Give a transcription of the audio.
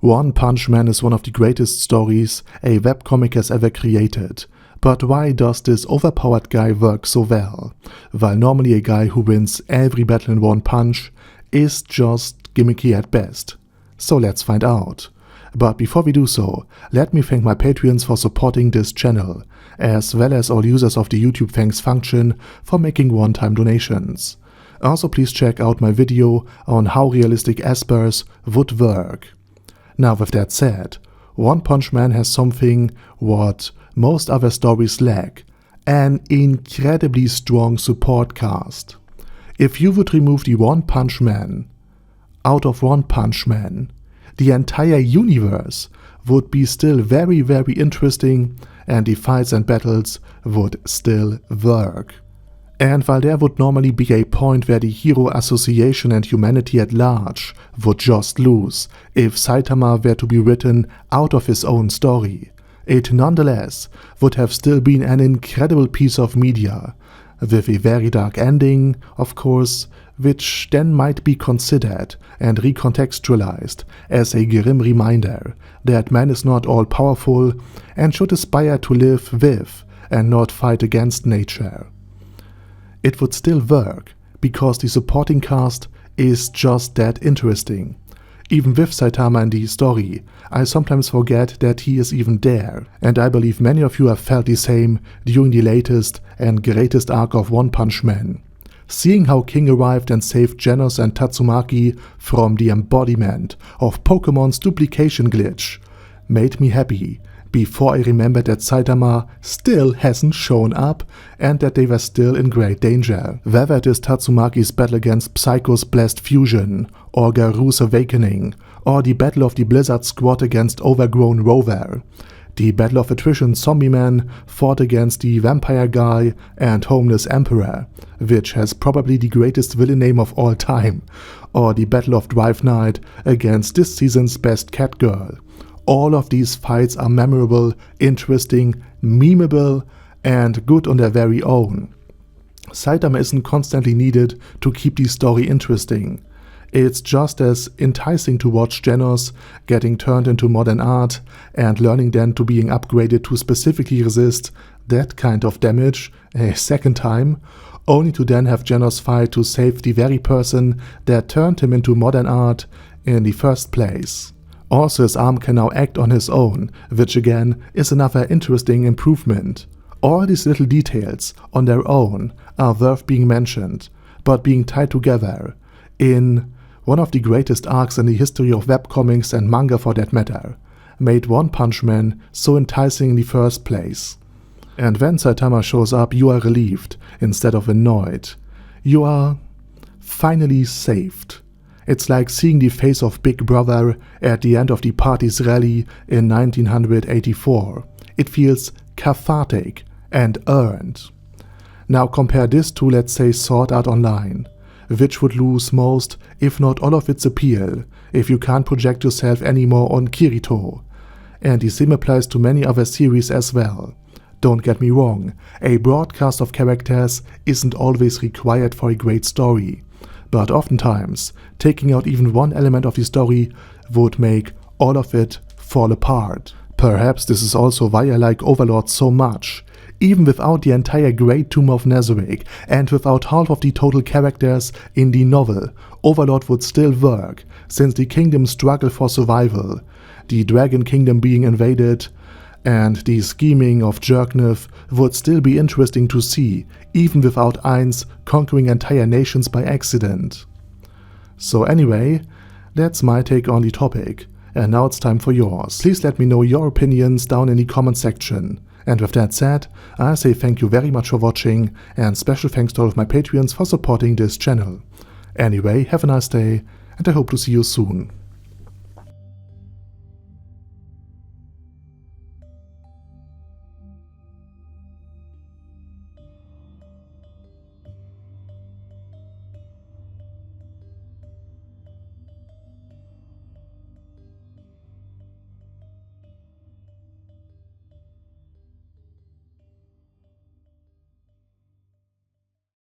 One Punch Man is one of the greatest stories a webcomic has ever created. But why does this overpowered guy work so well? While normally a guy who wins every battle in one punch is just gimmicky at best. So let's find out. But before we do so, let me thank my Patreons for supporting this channel, as well as all users of the YouTube thanks function for making one-time donations. Also please check out my video on how realistic Espers would work. Now with that said, One Punch Man has something what most other stories lack: an incredibly strong support cast. If you would remove the One Punch Man out of One Punch Man, the entire universe would be still very interesting and the fights and battles would still work. And while there would normally be a point where the hero association and humanity at large would just lose if Saitama were to be written out of his own story, it nonetheless would have still been an incredible piece of media, with a very dark ending, of course, which then might be considered and recontextualized as a grim reminder that man is not all powerful and should aspire to live with and not fight against nature. It would still work because the supporting cast is just that interesting. Even with Saitama in the story, I sometimes forget that he is even there, and I believe many of you have felt the same during the latest and greatest arc of One Punch Man. Seeing how King arrived and saved Genos and Tatsumaki from the embodiment of Pokemon's duplication glitch made me happy, before I remembered that Saitama still hasn't shown up and that they were still in great danger. Whether it is Tatsumaki's battle against Psycho's Blessed Fusion, or Garu's Awakening, or the battle of the Blizzard Squad against Overgrown Rover, the battle of attrition Zombie Man fought against the Vampire Guy and Homeless Emperor, which has probably the greatest villain name of all time, or the battle of Drive Night against this season's best cat girl. All of these fights are memorable, interesting, memeable, and good on their very own. Saitama isn't constantly needed to keep the story interesting. It's just as enticing to watch Genos getting turned into modern art and learning then to being upgraded to specifically resist that kind of damage a second time, only to then have Genos fight to save the very person that turned him into modern art in the first place. Also, his arm can now act on his own, which again is another interesting improvement. All these little details on their own are worth being mentioned, but being tied together in one of the greatest arcs in the history of webcomics and manga for that matter, made One Punch Man so enticing in the first place. And when Saitama shows up, you are relieved instead of annoyed. You are finally saved. It's like seeing the face of Big Brother at the end of the party's rally in 1984. It feels cathartic and earned. Now compare this to, let's say, Sword Art Online, which would lose most, if not all of its appeal, if you can't project yourself anymore on Kirito. And the same applies to many other series as well. Don't get me wrong, a broad cast of characters isn't always required for a great story. But oftentimes, taking out even one element of the story would make all of it fall apart. Perhaps this is also why I like Overlord so much. Even without the entire Great Tomb of Nazarick and without half of the total characters in the novel, Overlord would still work, since the kingdom's struggle for survival, the Dragon Kingdom being invaded, and the scheming of Jerknef would still be interesting to see, even without Ainz conquering entire nations by accident. So anyway, that's my take on the topic, and now it's time for yours. Please let me know your opinions down in the comment section. And with that said, I say thank you very much for watching, and special thanks to all of my Patreons for supporting this channel. Anyway, have a nice day, and I hope to see you soon.